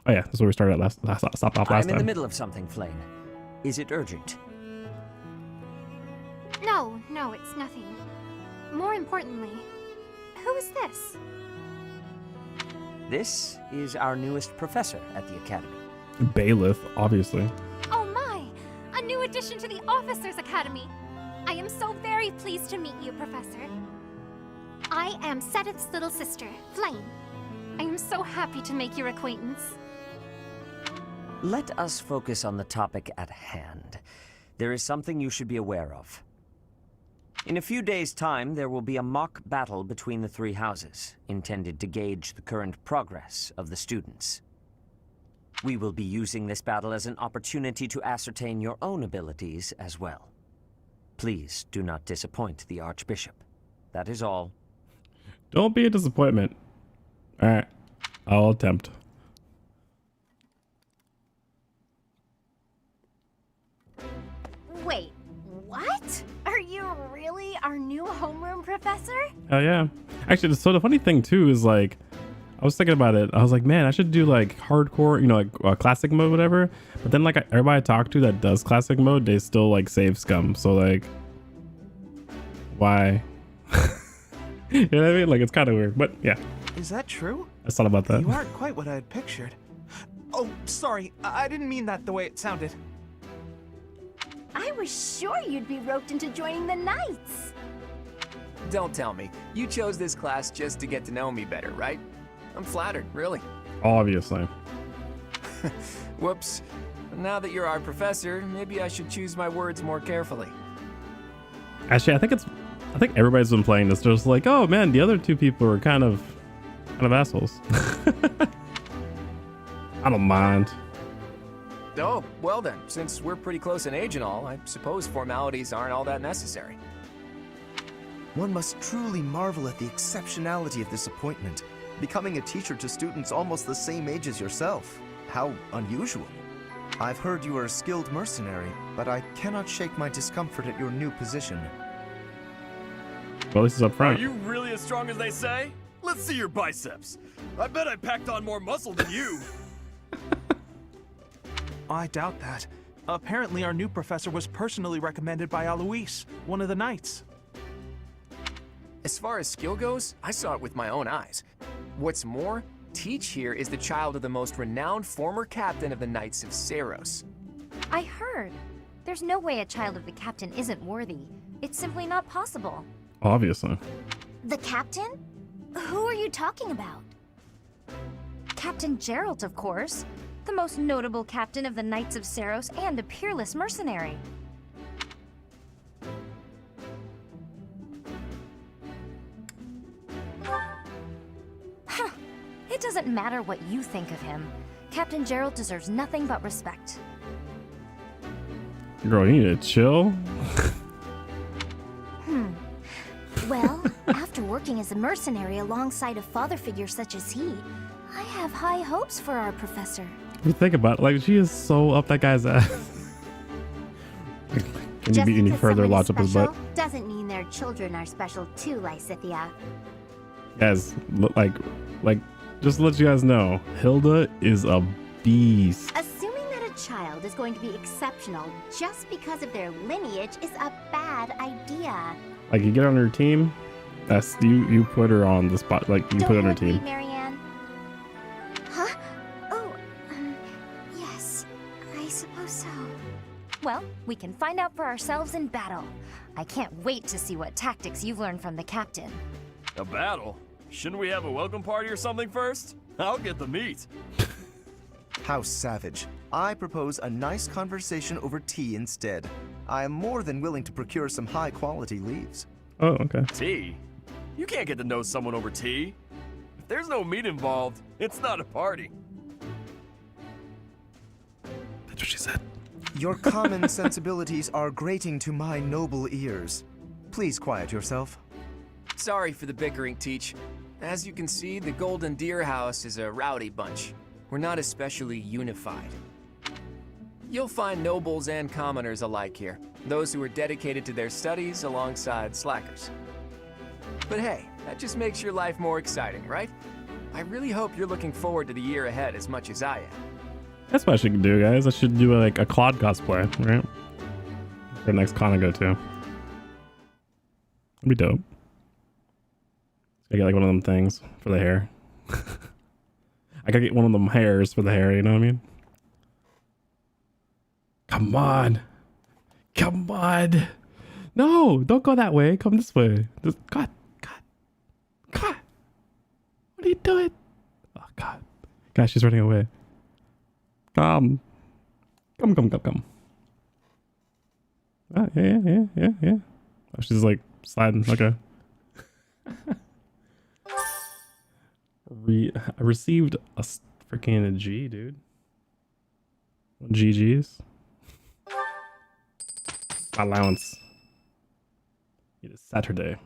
Oh yeah, that's where we started at stopped off last I'm in the time. middle of something, Flame. Is it urgent? No, it's nothing. More importantly, who is this? This is our newest professor at the Academy. Bailiff, obviously. Oh my! A new addition to the Officers Academy! I am so very pleased to meet you, Professor. I am Sedith's little sister, Flame. I am so happy to make your acquaintance. Let us focus on the topic at hand. There is something you should be aware of. In a few days' time, there will be a mock battle between the three houses, intended to gauge the current progress of the students. We will be using this battle as an opportunity to ascertain your own abilities as well. Please do not disappoint the Archbishop. That is all. Don't be a disappointment. All right, I'll attempt. Wait, what? Are you really our new homeroom professor? Oh yeah. Actually, so the funny thing too is like, I was thinking about it. I was like, man, I should do like hardcore, you know, like classic mode, whatever. But then like everybody I talk to that does classic mode, they still like save scum. So like, why? You know what I mean? Like it's kind of weird, but yeah. Is that true? I thought about that. You aren't quite what I had pictured. Oh, sorry. I didn't mean that the way it sounded. I was sure you'd be roped into joining the Knights. Don't tell me. You chose this class just to get to know me better, right? I'm flattered, really. Obviously. Whoops. Now that you're our professor, maybe I should choose my words more carefully. Actually, I think everybody's been playing this. Just like, oh man, the other two people are kind of assholes. I don't mind. Oh, well then, since we're pretty close in age and all, I suppose formalities aren't all that necessary. One must truly marvel at the exceptionality of this appointment, becoming a teacher to students almost the same age as yourself. How unusual. I've heard you are a skilled mercenary, but I cannot shake my discomfort at your new position. Well, this is up front. Are you really as strong as they say? Let's see your biceps. I bet I packed on more muscle than you. I doubt that. Apparently our new professor was personally recommended by Alois, one of the Knights. As far as skill goes, I saw it with my own eyes. What's more, Teach here is the child of the most renowned former captain of the Knights of Seiros. I heard. There's no way a child of the captain isn't worthy. It's simply not possible. Obviously. The captain? Who are you talking about? Captain Geralt, of course. The most notable captain of the Knights of Seiros and a peerless mercenary. Huh. It doesn't matter what you think of him. Captain Geralt deserves nothing but respect. Girl, you need to chill. Well, after working as a mercenary alongside a father figure such as he, I have high hopes for our professor. If you think about it, like she is so up that guy's ass. Can you be any further lodge up his butt? Doesn't mean their children are special too, Lysithia. Guys, like, just to let you guys know, Hilda is a beast. Assuming that a child is going to be exceptional just because of their lineage is a bad idea. Like, you get on her team, that's you put her on the spot. Like, you put her on her team. Don't Marianne. Huh? Oh, yes, I suppose so. Well, we can find out for ourselves in battle. I can't wait to see what tactics you've learned from the captain. A battle? Shouldn't we have a welcome party or something first? I'll get the meat. How savage. I propose a nice conversation over tea instead. I am more than willing to procure some high-quality leaves. Oh, okay. Tea? You can't get to know someone over tea. If there's no meat involved, it's not a party. That's what she said. Your common sensibilities are grating to my noble ears. Please quiet yourself. Sorry for the bickering, Teach. As you can see, the Golden Deer House is a rowdy bunch. We're not especially unified. You'll find nobles and commoners alike here, those who are dedicated to their studies alongside slackers. But hey, that just makes your life more exciting, right? I really hope you're looking forward to the year ahead as much as I am. That's what I should do, guys. I should do like a Claude cosplay, right? For the next con I go to. That'd be dope. I get like one of them things for the hair. I gotta get one of them hairs for the hair, you know what I mean? Come on. Come on. No, don't go that way. Come this way. Just, God. What are you doing? Oh, God. Gosh, she's running away. Come. Oh, yeah. Oh, she's like sliding. Okay. I received a freaking G, dude. GG's. Allowance. It is Saturday.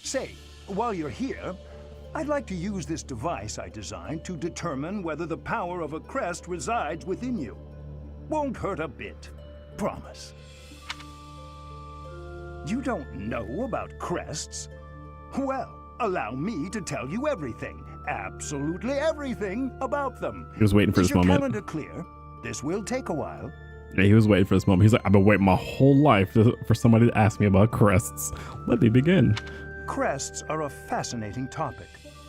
Say, while you're here, I'd like to use this device I designed to determine whether the power of a crest resides within you. Won't hurt a bit. Promise. You don't know about crests? Well, allow me to tell you everything, absolutely everything about them. He was waiting for this moment. Is your calendar clear? This will take a while. Yeah, he was waiting for this moment. He's like, I've been waiting my whole life for somebody to ask me about crests. Let me begin. Crests are a fascinating topic,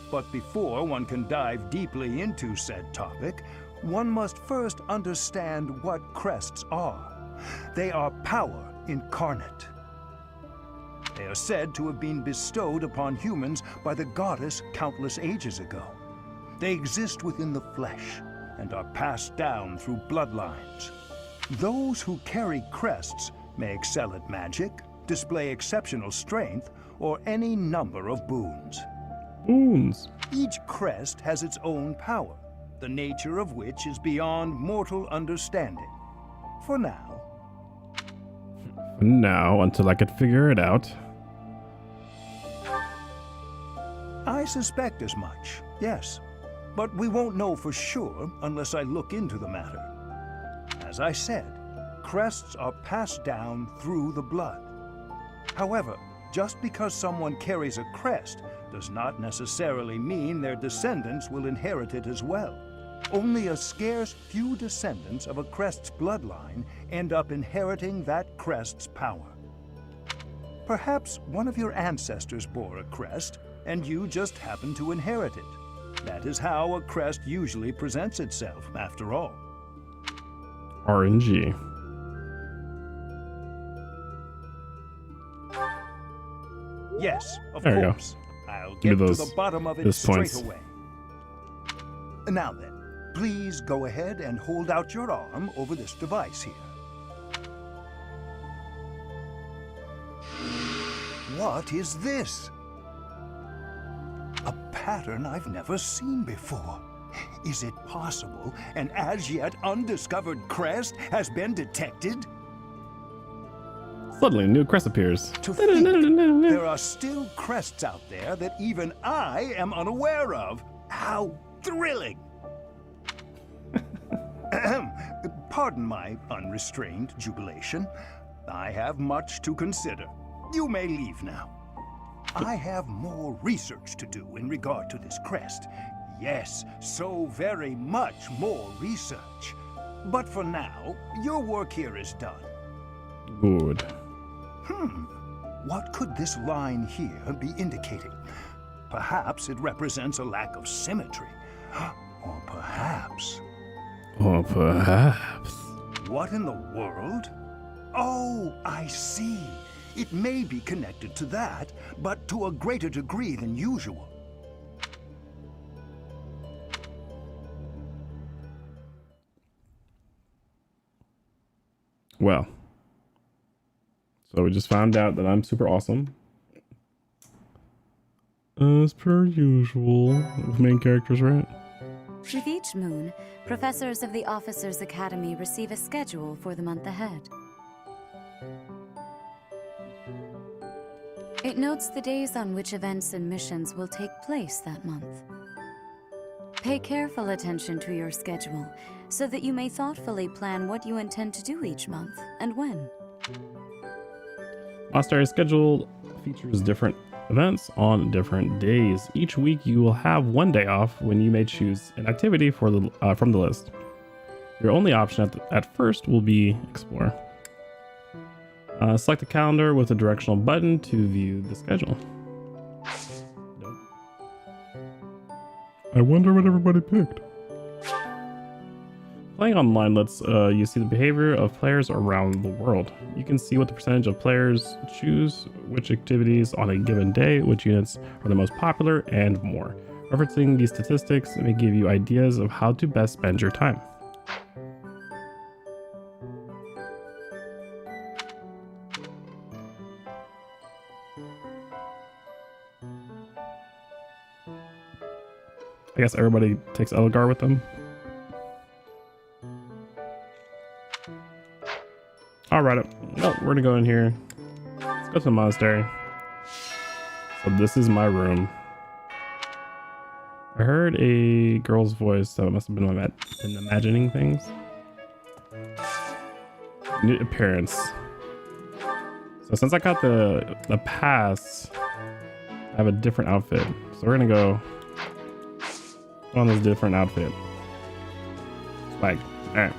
but before one can dive deeply into said topic, one must first understand what crests are. They are power incarnate. They are said to have been bestowed upon humans by the goddess countless ages ago. They exist within the flesh and are passed down through bloodlines. Those who carry crests may excel at magic, display exceptional strength, or any number of boons. Boons. Each crest has its own power, the nature of which is beyond mortal understanding. For now. Now, until I could figure it out. I suspect as much, yes. But we won't know for sure unless I look into the matter. As I said, crests are passed down through the blood. However, just because someone carries a crest does not necessarily mean their descendants will inherit it as well. Only a scarce few descendants of a crest's bloodline end up inheriting that crest's power. Perhaps one of your ancestors bore a crest, and you just happen to inherit it. That is how a crest usually presents itself, after all. RNG. Yes, of there course. I'll Give get me to the bottom of it straight points. away. Now then, please go ahead and hold out your arm over this device here. What is this? A pattern I've never seen before. Is it possible an as yet undiscovered crest has been detected? Suddenly, a new crest appears. To think there are still crests out there that even I am unaware of. How thrilling! Pardon my unrestrained jubilation. I have much to consider. You may leave now. I have more research to do in regard to this crest. Yes, so very much more research. But for now, your work here is done. Good. What could this line here be indicating? Perhaps it represents a lack of symmetry. Or perhaps... Or perhaps... What in the world? Oh, I see. It may be connected to that, but to a greater degree than usual. Well. So we just found out that I'm super awesome. As per usual. With main characters, right? With each moon, professors of the Officers' Academy receive a schedule for the month ahead. It notes the days on which events and missions will take place that month. Pay careful attention to your schedule, so that you may thoughtfully plan what you intend to do each month and when. Monastery schedule features different events on different days. Each week you will have one day off when you may choose an activity for the from the list. Your only option at first will be explore. Select the calendar with a directional button to view the schedule. Nope. I wonder what everybody picked. Playing online lets you see the behavior of players around the world. You can see what the percentage of players choose, which activities on a given day, which units are the most popular, and more. Referencing these statistics may give you ideas of how to best spend your time. I guess everybody takes Elgar with them. All right, no, we're gonna go in here. Let's go to the monastery. So this is my room. I heard a girl's voice, so it must have been been imagining things. New appearance. So since I got the pass, I have a different outfit. So we're gonna go on this different outfit. Like, all right.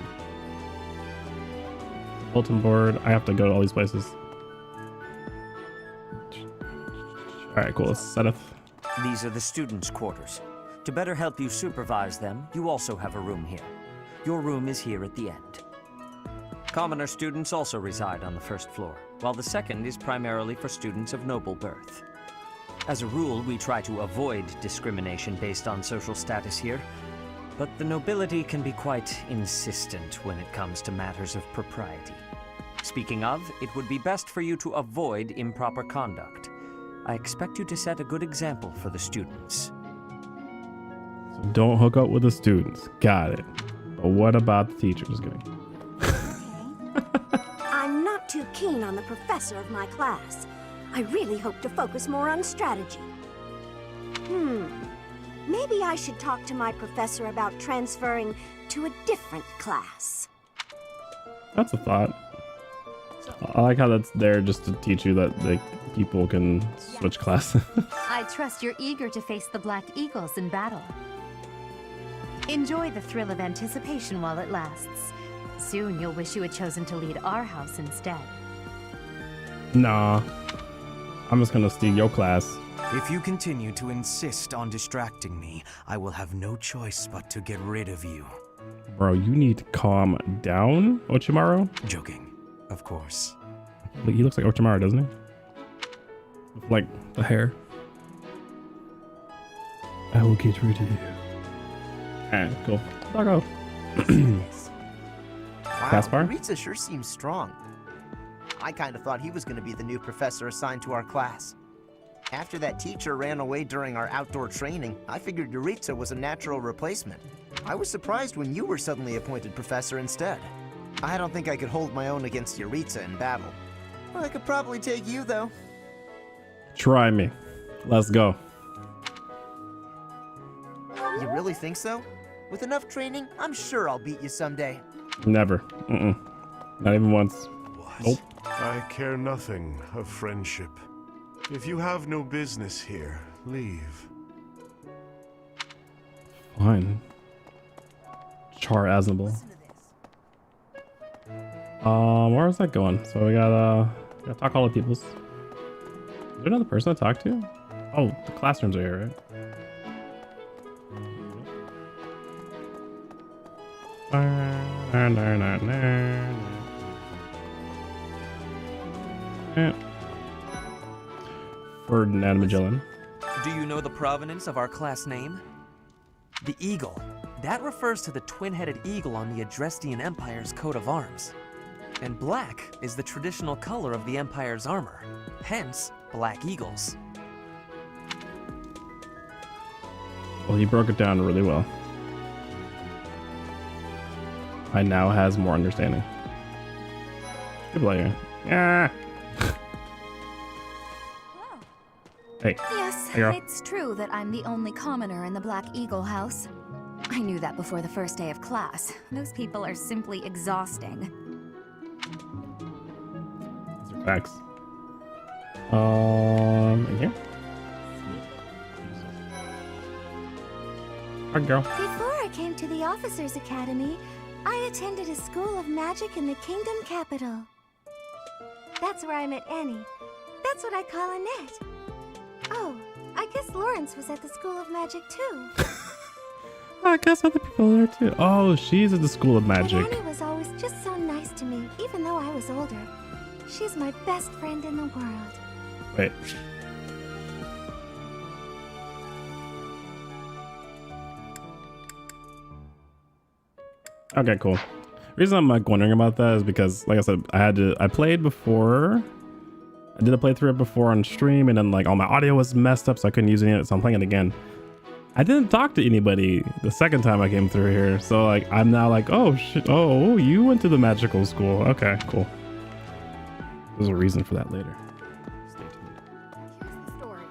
Bulletin board. I have to go to all these places. All right, cool. Seth. These are the students' quarters. To better help you supervise them, you also have a room here. Your room is here at the end. Commoner students also reside on the first floor, while the second is primarily for students of noble birth. As a rule, we try to avoid discrimination based on social status here, but the nobility can be quite insistent when it comes to matters of propriety. Speaking of, it would be best for you to avoid improper conduct. I expect you to set a good example for the students. So don't hook up with the students. Got it. But what about the teachers? I'm not too keen on the professor of my class. I really hope to focus more on strategy. Maybe I should talk to my professor about transferring to a different class. That's a thought. I like how that's there just to teach you that like people can switch classes. I trust you're eager to face the Black Eagles in battle. Enjoy the thrill of anticipation while it lasts. Soon you'll wish you had chosen to lead our house instead. Nah. I'm just gonna steal your class. If you continue to insist on distracting me, I will have no choice but to get rid of you. Bro, you need to calm down, Ochimaru. Joking, of course. He looks like Ochimaru, doesn't he? Like the hair. I will get rid of you. Alright, cool. Doggo. Wow, Caspar? Ritza sure seems strong. I kind of thought he was going to be the new professor assigned to our class. After that teacher ran away during our outdoor training, I figured Yuritsa was a natural replacement. I was surprised when you were suddenly appointed professor instead. I don't think I could hold my own against Yuritsa in battle. Well, I could probably take you, though. Try me. Let's go. You really think so? With enough training, I'm sure I'll beat you someday. Never. Not even once. What? Nope. I care nothing of friendship. If you have no business here, leave. Fine. Char Aznable. Where was that going? So we gotta talk all the peoples. Is there another person to talk to? Oh, the classrooms are here, right? Ferdinand Magellan. Do you know the provenance of our class name? The eagle. That refers to the twin-headed eagle on the Adrestian Empire's coat of arms. And black is the traditional color of the Empire's armor. Hence, black eagles. Well, he broke it down really well. I now has more understanding. Good player. Yeah. Hey. Yes, Hey, girl. it's true that I'm the only commoner in the Black Eagle house. I knew that before the first day of class. Those people are simply exhausting. These are facts. In here? Hi, girl. Before I came to the Officers Academy, I attended a school of magic in the kingdom capital. That's where I met Annie. That's what I call Annette. Oh, I guess Lawrence was at the School of Magic too. I guess other people are there too. Oh, she's at the School of Magic. But Annie was always just so nice to me, even though I was older. She's my best friend in the world. Wait. Okay, cool. The reason I'm like wondering about that is because, like I said, I played before. I did a playthrough before on stream, and then like all my audio was messed up, so I couldn't use any of it. So I'm playing it again. I didn't talk to anybody the second time I came through here, so like I'm now like, oh shit, oh you went to the magical school. Okay, cool. There's a reason for that later. Stay tuned. Here's the story.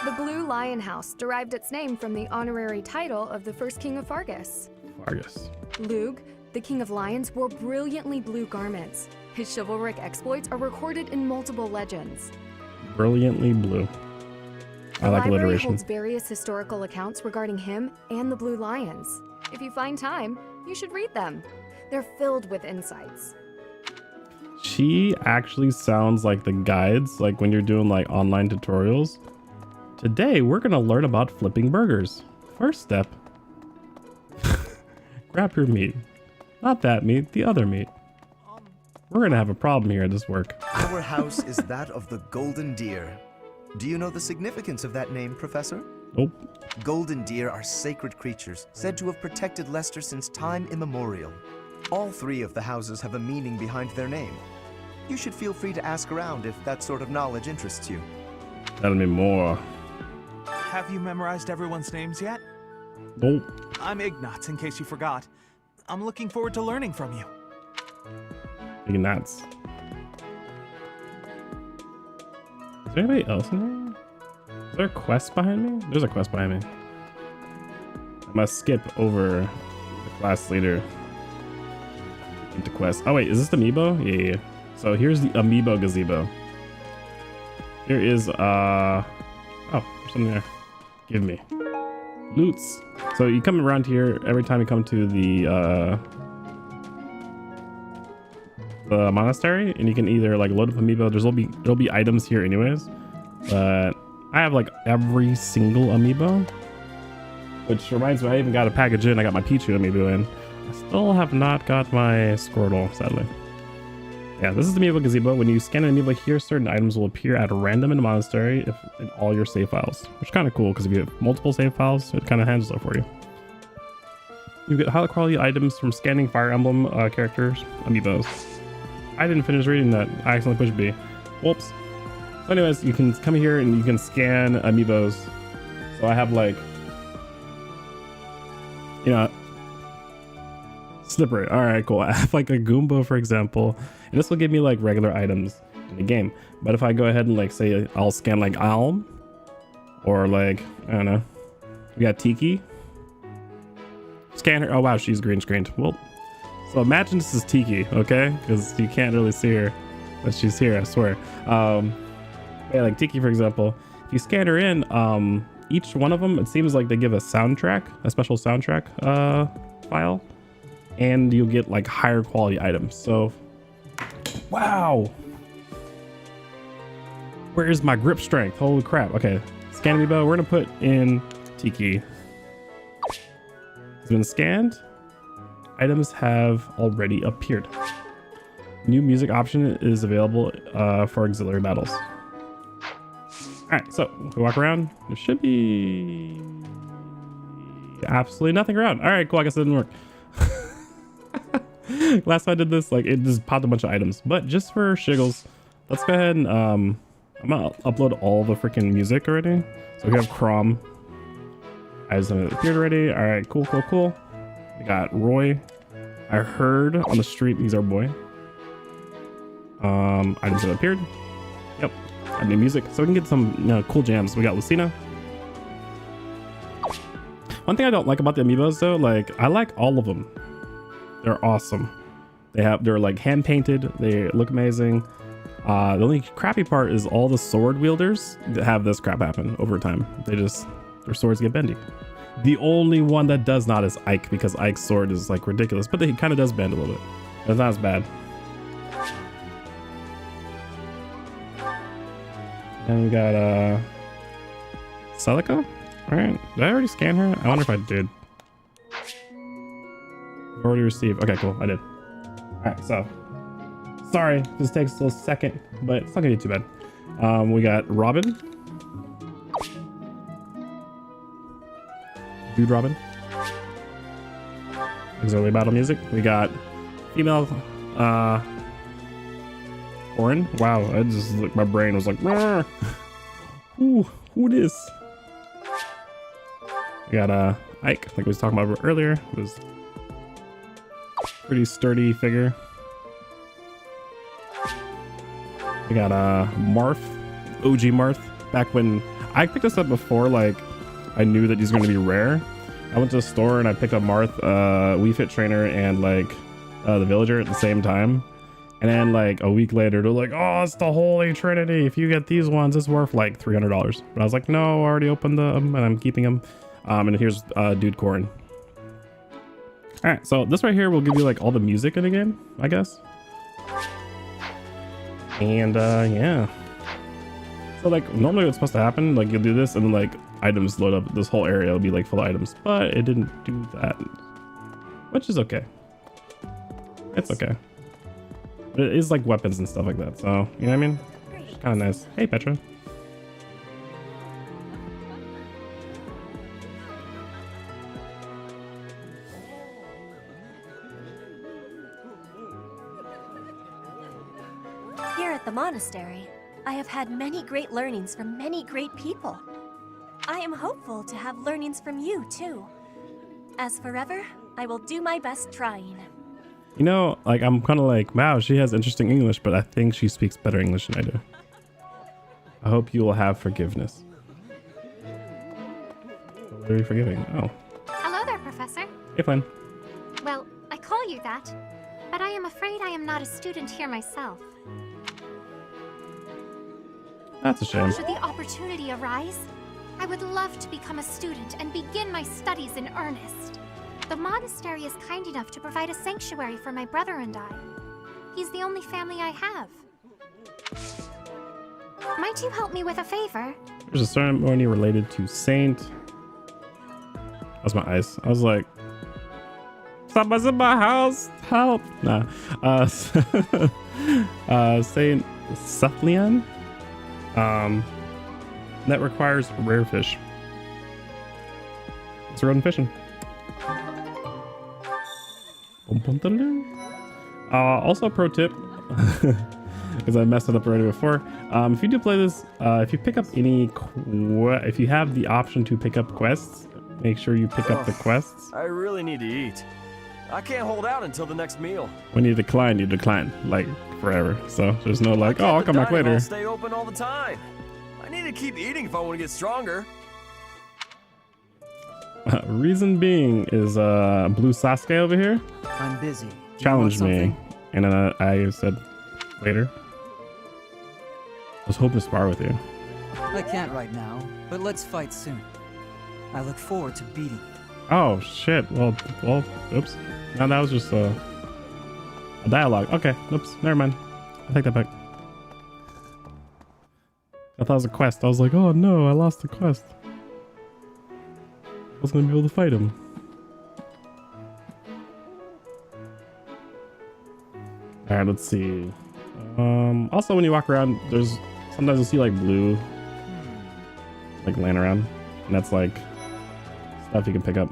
The Blue Lion House derived its name from the honorary title of the first king of Fargus. Fargus. Lug, the king of lions, wore brilliantly blue garments. His chivalric exploits are recorded in multiple legends. Brilliantly blue. I like the library alliteration. holds various historical accounts regarding him and the Blue Lions. If you find time, you should read them. They're filled with insights. She actually sounds like the guides, like when you're doing like online tutorials. Today, we're gonna learn about flipping burgers. First step, grab your meat. Not that meat, the other meat. We're gonna have a problem here at this work. Our house is that of the Golden Deer. Do you know the significance of that name, Professor? Nope. Golden deer are sacred creatures, said to have protected Leicester since time immemorial. All three of the houses have a meaning behind their name. You should feel free to ask around if that sort of knowledge interests you. Tell me more. Have you memorized everyone's names yet? Nope. I'm Ignatz, in case you forgot. I'm looking forward to learning from you. Ignatz. Is there anybody else in there? Is there a quest behind me? There's a quest behind me. I must skip over the class leader into quest. Oh wait, is this the Amiibo? Yeah. So here's the Amiibo Gazebo. Here is oh, there's something there. Give me loots. So you come around here every time you come to the monastery, and you can either like load up amiibo. There'll be items here anyways, but I have like every single amiibo, which reminds me I even got a package in. I got my Pichu amiibo in. I still have not got my Squirtle, sadly. Yeah, this is the Amiibo Gazebo. When you scan an amiibo here, certain items will appear at random in the monastery in all your save files, which is kind of cool because if you have multiple save files, it kind of handles it for you. You get high quality items from scanning Fire Emblem characters, amiibos. I didn't finish reading that. I accidentally pushed B. Whoops. So anyways, you can come here and you can scan amiibos. So I have like, you know, Slippery. All right, cool. I have like a Goomba, for example, and this will give me like regular items in the game. But if I go ahead and like say I'll scan like Alm, or like, I don't know, we got Tiki. Scan her. Oh wow, she's green screened. Well, so imagine this is Tiki, okay? Because you can't really see her, but she's here, I swear. Yeah, like Tiki, for example, if you scan her in, each one of them, it seems like they give a soundtrack, a special soundtrack file, and you'll get like higher quality items. So, wow. Where is my grip strength? Holy crap. Okay, scan amiibo. We're gonna put in Tiki. It's been scanned. Items have already appeared. New music option is available for auxiliary battles. All right, so we walk around. There should be absolutely nothing around. All right, cool. I guess it didn't work. Last time I did this, like it just popped a bunch of items. But just for shiggles, let's go ahead and I'm gonna upload all the freaking music already. So we have Crom. Items have appeared already. All right, cool, cool, cool. We got Roy. I heard on the street he's our boy. Items have appeared. Yep. I need music, so we can get some cool jams. We got Lucina. One thing I don't like about the amiibos though, like I like all of them. They're awesome. They're like hand painted. They look amazing. The only crappy part is all the sword wielders that have this crap happen over time. Their swords get bendy. The only one that does not is Ike, because Ike's sword is like ridiculous, but he kind of does bend a little bit. It's not as bad. And we got Celica. All right, did I already scan her? I wonder if I did. Already received. Okay, cool. I did. All right, so sorry, this takes a little second, but it's not gonna be too bad. We got Robin. Dude Robin. Auxiliary battle music. We got female Orin. Wow, I just like my brain was like ooh, who this? We got Ike, like we was talking about earlier. It was pretty sturdy figure. We got Marth, OG Marth. Back when I picked this up before, like I knew that he's going to be rare. I went to the store and I picked up Marth, Wii Fit Trainer, and like the Villager at the same time. And then like a week later, they're like, "Oh, it's the Holy Trinity. If you get these ones, it's worth like $300." But I was like, "No, I already opened them and I'm keeping them." And here's Dude Corn. All right, so this right here will give you like all the music in the game, I guess. And yeah. So like normally what's supposed to happen, like you'll do this and then like items load up. This whole area will be like full of items, but it didn't do that, which is okay. It's okay. But it is like weapons and stuff like that, so you know what I mean? Kind of nice. Hey, Petra. Here at the monastery, I have had many great learnings from many great people. I am hopeful to have learnings from you, too. As forever, I will do my best trying. You know, like I'm kind of like, wow, she has interesting English, but I think she speaks better English than I do. I hope you will have forgiveness. What are you forgiving? Oh. Hello there, Professor. Hey, Flynn. Well, I call you that, but I am afraid I am not a student here myself. That's a shame. Should the opportunity arise, I would love to become a student and begin my studies in earnest. The monastery is kind enough to provide a sanctuary for my brother and I. He's the only family I have. Might you help me with a favor? There's a ceremony related to Saint. That's my ice. I was like, somebody's in my house. Help! Nah. Saint Cephalion. That requires rare fish. Let's go fishing. Also a pro tip, because I messed it up already before. If you do play this, if you pick up any, if you have the option to pick up quests, make sure you pick up the quests. I really need to eat. I can't hold out until the next meal. When you decline, like forever. So there's no like, oh, I'll come back later. Stay open all the time. I need to keep eating if I want to get stronger. Reason being is Blue Sasuke over here. I'm busy. Challenged me, and then I said later. I was hoping to spar with you. I can't right now, but let's fight soon. I look forward to beating you. Oh shit! Well, oops. No, that was just a dialogue. Okay, oops. Never mind. I take that back. I thought it was a quest. I was like, oh no, I lost the quest. I was gonna be able to fight him. All right, let's see. Also, when you walk around, there's sometimes you'll see like blue, like laying around, and that's like stuff you can pick up.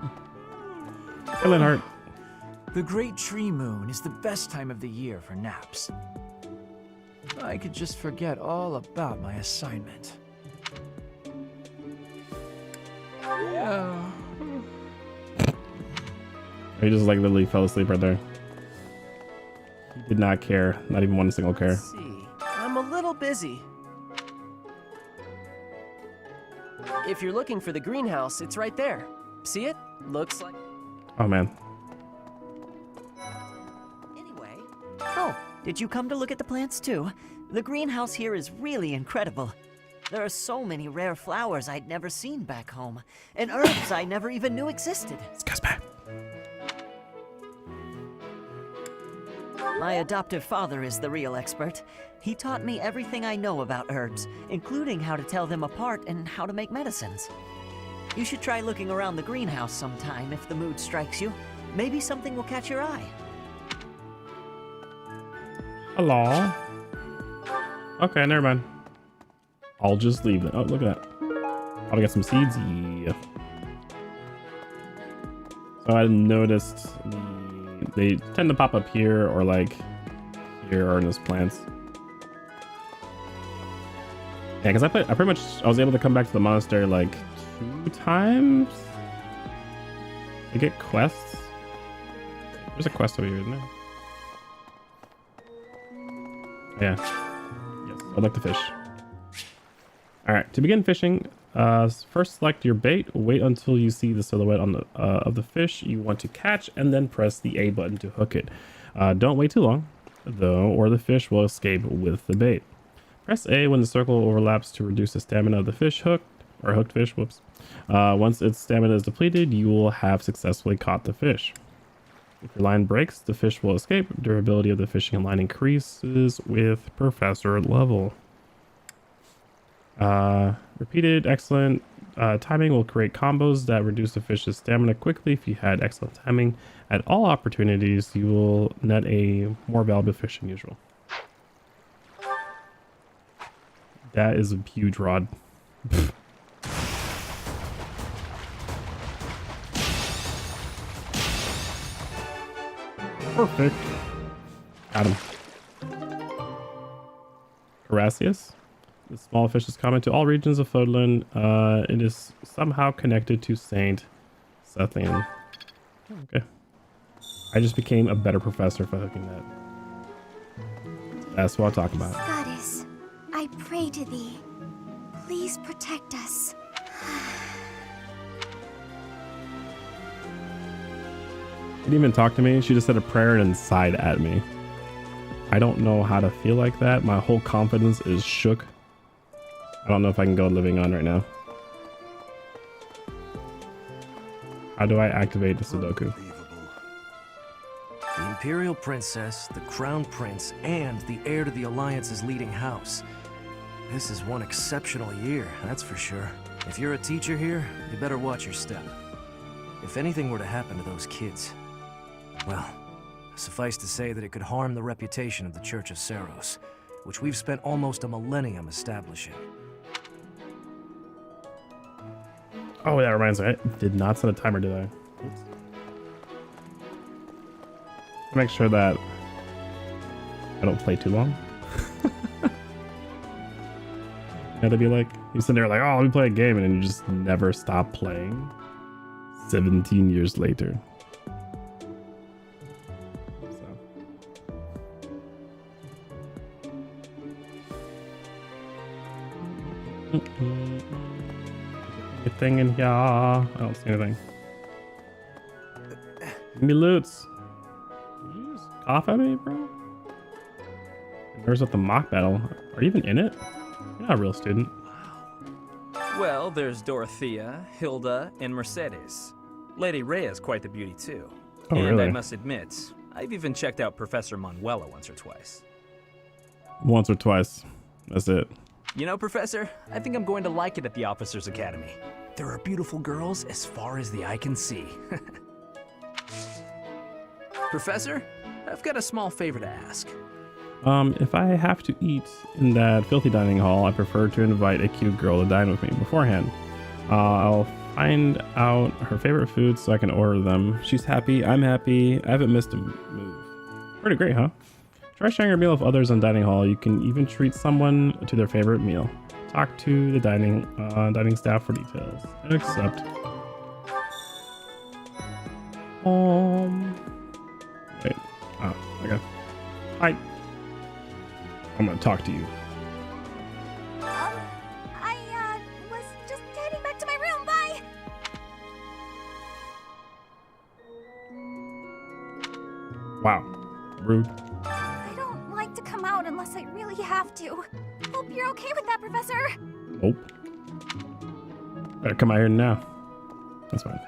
Hey, Linhart. The Great Tree Moon is the best time of the year for naps. I could just forget all about my assignment. Yeah. He just like literally fell asleep right there. He did not care, not even one single care. Let's see. I'm a little busy. If you're looking for the greenhouse, it's right there. See it? Looks like... Oh man. Anyway. Oh, did you come to look at the plants too? The greenhouse here is really incredible. There are so many rare flowers I'd never seen back home, and herbs I never even knew existed. Excuse me. My adoptive father is the real expert. He taught me everything I know about herbs, including how to tell them apart and how to make medicines. You should try looking around the greenhouse sometime if the mood strikes you. Maybe something will catch your eye. Hello. Okay, never mind. I'll just leave it. Oh, look at that. I'll get some seeds. Yeah. So I noticed they tend to pop up here or like here or in those plants. Yeah, because I was able to come back to the monastery like 2 times to get quests. There's a quest over here, isn't there? Yeah. Yes, I'd like to fish. Alright, to begin fishing, first select your bait, wait until you see the silhouette on the of the fish you want to catch, and then press the A button to hook it. Don't wait too long, though, or the fish will escape with the bait. Press A when the circle overlaps to reduce the stamina of the fish hooked fish, whoops. Once its stamina is depleted, you will have successfully caught the fish. If your line breaks, the fish will escape. Durability of the fishing line increases with professor level. Repeated excellent timing will create combos that reduce the fish's stamina quickly. If you had excellent timing at all opportunities, you will net a more valuable fish than usual. That is a huge rod. Perfect. Got him. Horacius. The small fish is common to all regions of Fodlan. It is somehow connected to Saint Sethian. Okay. I just became a better professor for hooking that. That's what I'll talk about. Goddess, I pray to thee. Please protect us. She didn't even talk to me. She just said a prayer and then sighed at me. I don't know how to feel like that. My whole confidence is shook. I don't know if I can go living on right now. How do I activate the Sudoku? The Imperial Princess, the Crown Prince, and the heir to the Alliance's leading house. This is one exceptional year, that's for sure. If you're a teacher here, you better watch your step. If anything were to happen to those kids, well, suffice to say that it could harm the reputation of the Church of Seiros, which we've spent almost a millennium establishing. Oh, that reminds me. I did not set a timer, did I? Oops. Make sure that I don't play too long. Had to be like, you sit there like, oh, let me play a game, and then you just never stop playing. 17 years later. So. Anything in here? I don't see anything. Give me loots. Did you just cough at me, bro? There's at the mock battle. Are you even in it? You're not a real student. Well, there's Dorothea, Hilda, and Mercedes. Lady Rhea's quite the beauty, too. Oh, and really? I must admit, I've even checked out Professor Manuela once or twice. Once or twice. That's it. You know, Professor, I think I'm going to like it at the Officers Academy. There are beautiful girls as far as the eye can see. Professor, I've got a small favor to ask. If I have to eat in that filthy dining hall, I prefer to invite a cute girl to dine with me beforehand. I'll find out her favorite foods so I can order them. She's happy, I'm happy. I haven't missed a move. Pretty great, huh? Try sharing your meal with others in dining hall. You can even treat someone to their favorite meal. Talk to the dining staff for details. Accept. Wait. Oh, okay. Hi. I'm gonna talk to you. I was just heading back to my room. Bye. Wow. Rude. I don't like to come out unless I really have to. Hope you're okay with that, Professor. Oh. Better come out here now. That's fine.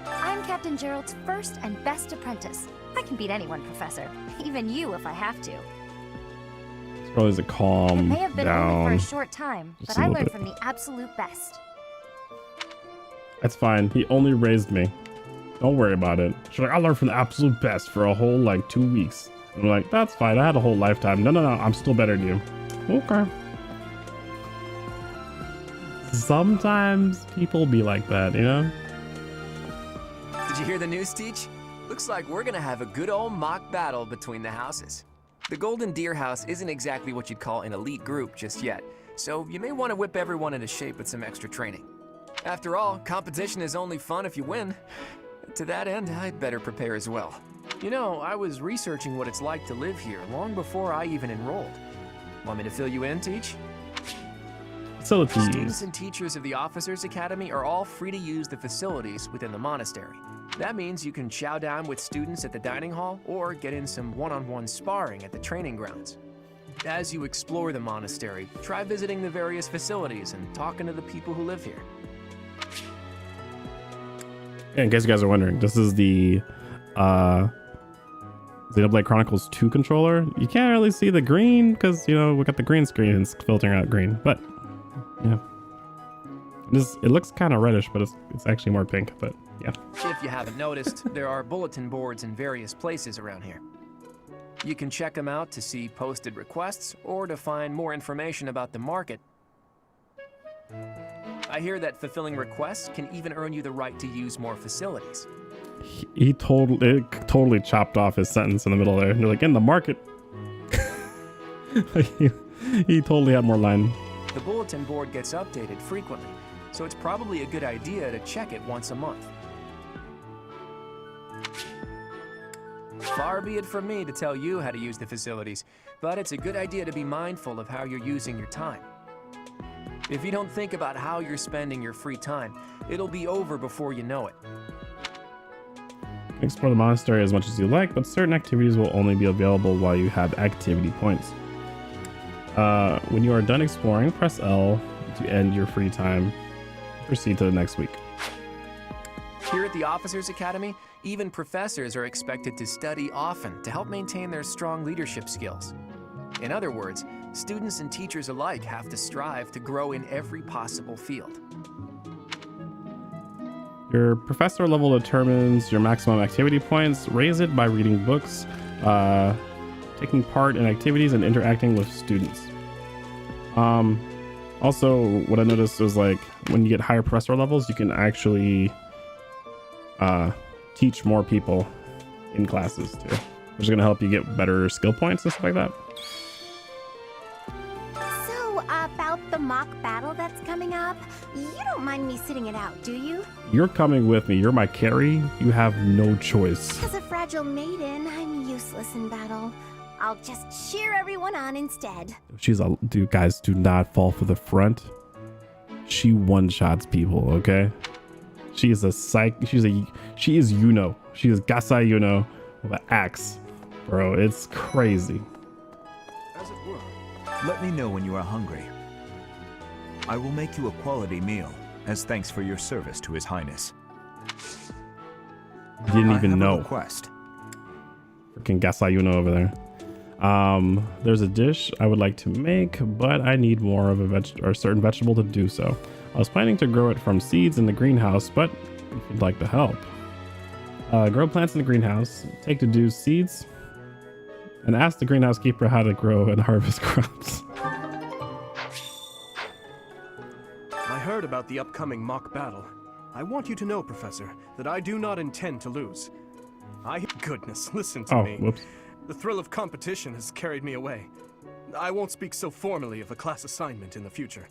I'm Captain Gerald's first and best apprentice. I can beat anyone, Professor. Even you if I have to. It's probably a calm It may have been down. only for a short time, Just but a I little learned bit. from the absolute best. That's fine. He only raised me. Don't worry about it. She's like, I learned from the absolute best for a whole like 2 weeks. And I'm like, that's fine. I had a whole lifetime. No, I'm still better than you. Okay. Sometimes people be like that, you know? Did you hear the news, Teach? Looks like we're gonna have a good old mock battle between the houses. The Golden Deer House isn't exactly what you'd call an elite group just yet, so you may want to whip everyone into shape with some extra training. After all, competition is only fun if you win. To that end, I'd better prepare as well. You know, I was researching what it's like to live here long before I even enrolled. Want me to fill you in, Teach? Facilities. Students and teachers of the Officers Academy are all free to use the facilities within the monastery. That means you can chow down with students at the dining hall or get in some one-on-one sparring at the training grounds. As you explore the monastery, try visiting the various facilities and talking to the people who live here. Yeah, in case you guys are wondering, this is the Xenoblade Chronicles 2 controller. You can't really see the green because, you know, we got the green screen and it's filtering out green, but yeah. It looks kind of reddish, but it's actually more pink, but yeah. If you haven't noticed, there are bulletin boards in various places around here. You can check them out to see posted requests or to find more information about the market. I hear that fulfilling requests can even earn you the right to use more facilities. It totally chopped off his sentence in the middle there. They're like, in the market. he totally had more line. The bulletin board gets updated frequently, so it's probably a good idea to check it once a month. Far be it from me to tell you how to use the facilities, but it's a good idea to be mindful of how you're using your time. If you don't think about how you're spending your free time, it'll be over before you know it. Explore the monastery as much as you like, but certain activities will only be available while you have activity points. When you are done exploring, press L to end your free time. Proceed to the next week. Here at the Officers Academy, even professors are expected to study often to help maintain their strong leadership skills. In other words, students and teachers alike have to strive to grow in every possible field. Your professor level determines your maximum activity points. Raise it by reading books, taking part in activities, and interacting with students. Also, what I noticed was like when you get higher professor levels, you can actually teach more people in classes too, which is going to help you get better skill points and stuff like that. So, about the mock battle that's coming up, you don't mind me sitting it out, do you? You're coming with me. You're my carry. You have no choice. As a fragile maiden, I'm useless in battle. I'll just cheer everyone on instead. Dude, guys, do not fall for the front. She one-shots people, okay? She is she is Yuno. She is Gasai Yuno with an axe. Bro, it's crazy. As it were. Let me know when you are hungry. I will make you a quality meal as thanks for your service to His Highness. Didn't even I have know. a request. Freaking Gasai Yuno over there. There's a dish I would like to make, but I need more of a certain vegetable to do so. I was planning to grow it from seeds in the greenhouse, but if you'd like to help. Grow plants in the greenhouse, take to do seeds, and ask the greenhouse keeper how to grow and harvest crops. I heard about the upcoming mock battle. I want you to know, Professor, that I do not intend to lose. Goodness, listen to me. Whoops. The thrill of competition has carried me away. I won't speak so formally of a class assignment in the future.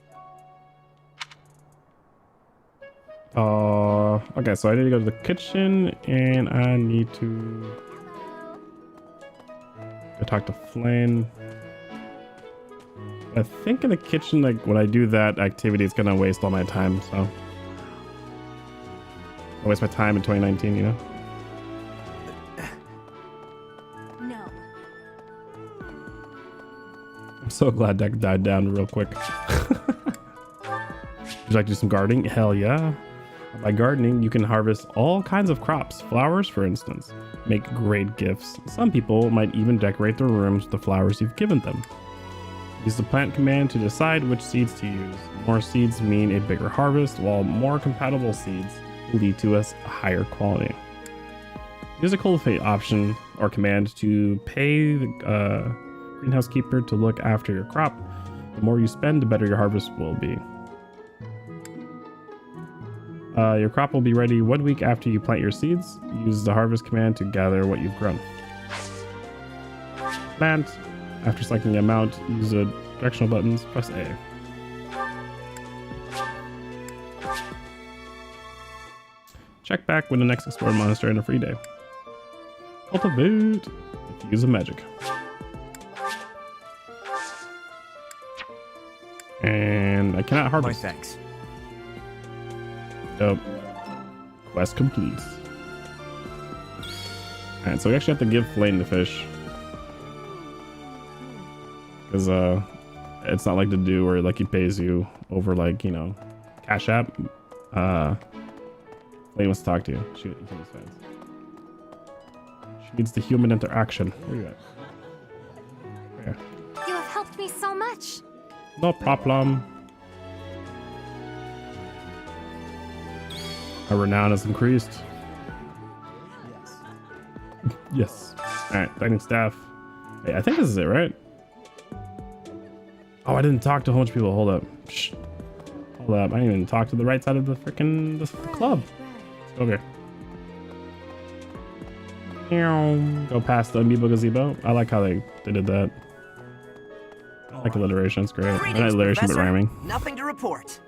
Okay, so I need to go to the kitchen, and I need to go talk to Flynn. I think in the kitchen, like when I do that activity, it's gonna waste all my time, so I'll waste my time in 2019, you know? No. I'm so glad that died down real quick. Would you like to do some gardening? Hell yeah. By gardening, you can harvest all kinds of crops, flowers for instance. Make great gifts. Some people might even decorate their rooms with the flowers you've given them. Use the plant command to decide which seeds to use. More seeds mean a bigger harvest, while more compatible seeds will lead to a higher quality. Use a cultivate option or command to pay the greenhouse keeper to look after your crop. The more you spend, the better your harvest will be. Your crop will be ready 1 week after you plant your seeds. Use the harvest command to gather what you've grown. Plant. After selecting the amount, use the directional buttons, press A. Check back when the next explored monster in a free day. Cultivate. If you use a magic. And I cannot harvest. My thanks. Dope. Quest complete. Alright, so we actually have to give Flame the fish. Because it's not like the do where like he pays you over like, you know, Cash App. Flame wants to talk to you. She needs the human interaction. Where you at? There. You have helped me so much. No problem. Our renown has increased. Yes. Alright, thanking staff. Hey, I think this is it, right? Oh, I didn't talk to a whole bunch of people. Hold up. Shh. Hold up. I didn't even talk to the right side of the freaking the club. Okay. Go past the Amiibo Gazebo. I like how they did that. I like alliteration. It's great. Not alliteration, but rhyming. Nothing to report.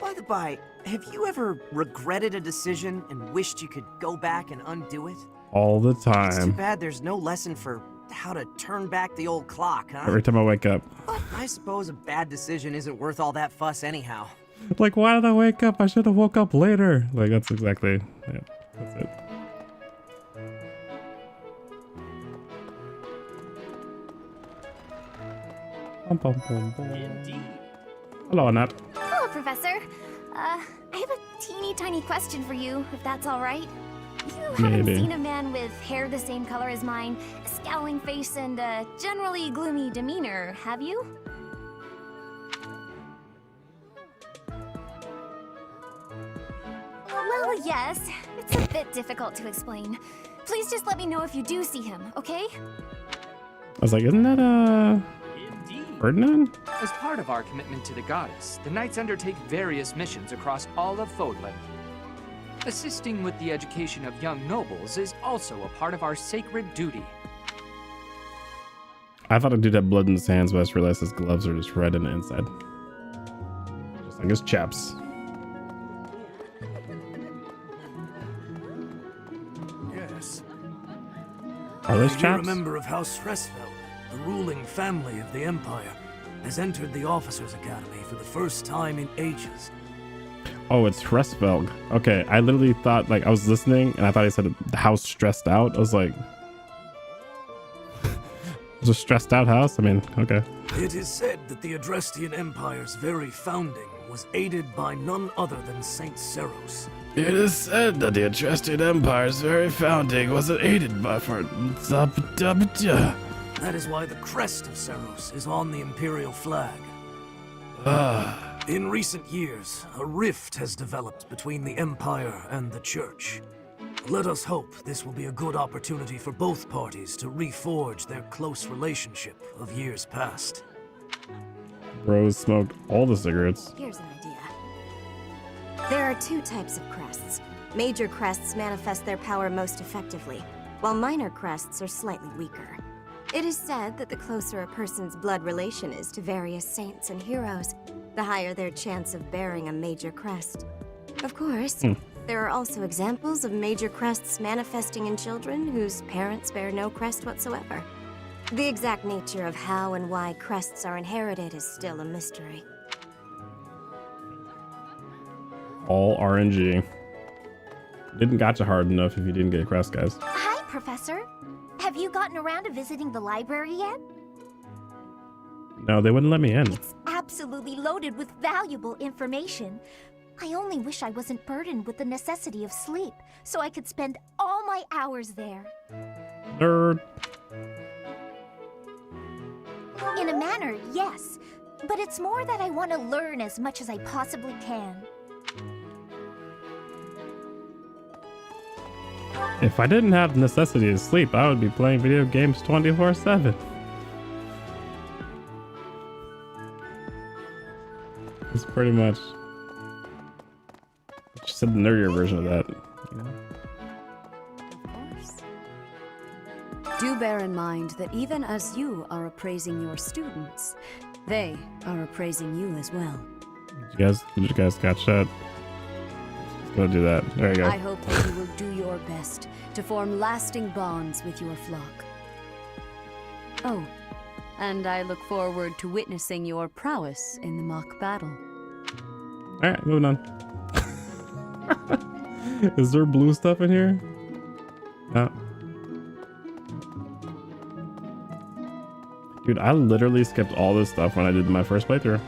By the by, have you ever regretted a decision and wished you could go back and undo it? All the It's too time. bad there's no lesson for how to turn back the old clock, huh? Every time I wake up. But I suppose a bad decision isn't worth all that fuss anyhow. Like, why did I wake up? I should have woke up later. Like, that's exactly, yeah, that's it. Bum, bum, bum, bum. Hello, Annette. Hello, Professor. I have a teeny tiny question for you, if that's all right. You haven't Maybe. seen a man with hair the same color as mine, a scowling face, and a generally gloomy demeanor, have you? Well, yes. It's a bit difficult to explain. Please just let me know if you do see him, okay? I was like, isn't that, Ferdinand? As part of our commitment to the goddess, the Knights undertake various missions across all of Fodland. Assisting with the education of young nobles is also a part of our sacred duty. I thought a dude had blood in his hands, but I just realized his gloves are just red on the inside. Just like his chaps. Yes. Are those You're a chaps? member of House Fresfeld, the ruling family of the Empire, has entered the Officers' Academy for the first time in ages. Oh, it's Fresfelg. Okay, I literally thought, like, I was listening and I thought he said the house stressed out. I was like, it's a stressed out house? I mean, okay. It is said that the Adrestian Empire's very founding was aided by none other than Saint Seros. It is said that the Adrestian Empire's very founding was aided by That is why the crest of Seros is on the Imperial flag. In recent years, a rift has developed between the Empire and the Church. Let us hope this will be a good opportunity for both parties to reforge their close relationship of years past. Rose smoked all the cigarettes. Here's an idea. There are two types of crests. Major crests manifest their power most effectively, while minor crests are slightly weaker. It is said that the closer a person's blood relation is to various saints and heroes, the higher their chance of bearing a major crest. Of course, there are also examples of major crests manifesting in children whose parents bear no crest whatsoever. The exact nature of how and why crests are inherited is still a mystery. All RNG. Didn't gotcha hard enough if you didn't get a crest, guys. Hi, Professor. Have you gotten around to visiting the library yet? No, they wouldn't let me in. It's absolutely loaded with valuable information. I only wish I wasn't burdened with the necessity of sleep, so I could spend all my hours there. Nerd. In a manner, yes. But it's more that I want to learn as much as I possibly can. If I didn't have the necessity to sleep, I would be playing video games 24/7. It's pretty much just a nerdier version of that, you know? Do bear in mind that even as you are appraising your students, they are appraising you as well. Did you guys catch that? Let's go do that. There you go. I hope that you will do your best to form lasting bonds with your flock. Oh, and I look forward to witnessing your prowess in the mock battle. Alright, moving on. Is there blue stuff in here? No. Dude, I literally skipped all this stuff when I did my first playthrough.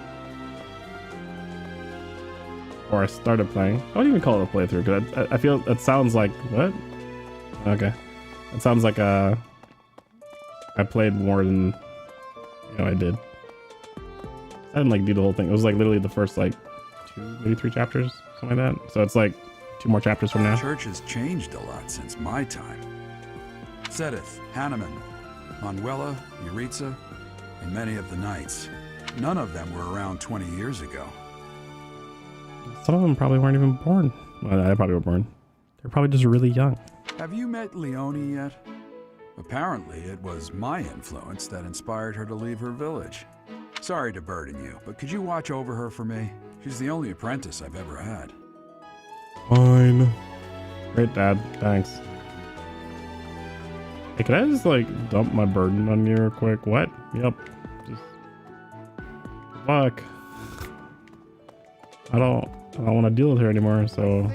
Or I started playing. I wouldn't even call it a playthrough, because I feel it sounds like... What? Okay. It sounds like I played more than... You know, I did. I didn't like do the whole thing. It was like literally the first like 2, maybe 3 chapters, something like that. So it's like 2 more chapters from now. Church has changed a lot since my time. Sedith, Hanneman, Manuela, Yuritsa, and many of the knights. None of them were around 20 years ago. Some of them probably weren't even born. Well, they probably were born. They're probably just really young. Have you met Leonie yet? Apparently, it was my influence that inspired her to leave her village. Sorry to burden you, but could you watch over her for me? She's the only apprentice I've ever had. Fine. Great, Dad. Thanks. Hey, can I just like dump my burden on you real quick? What? Yep. Just good luck. I don't want to deal with her anymore, so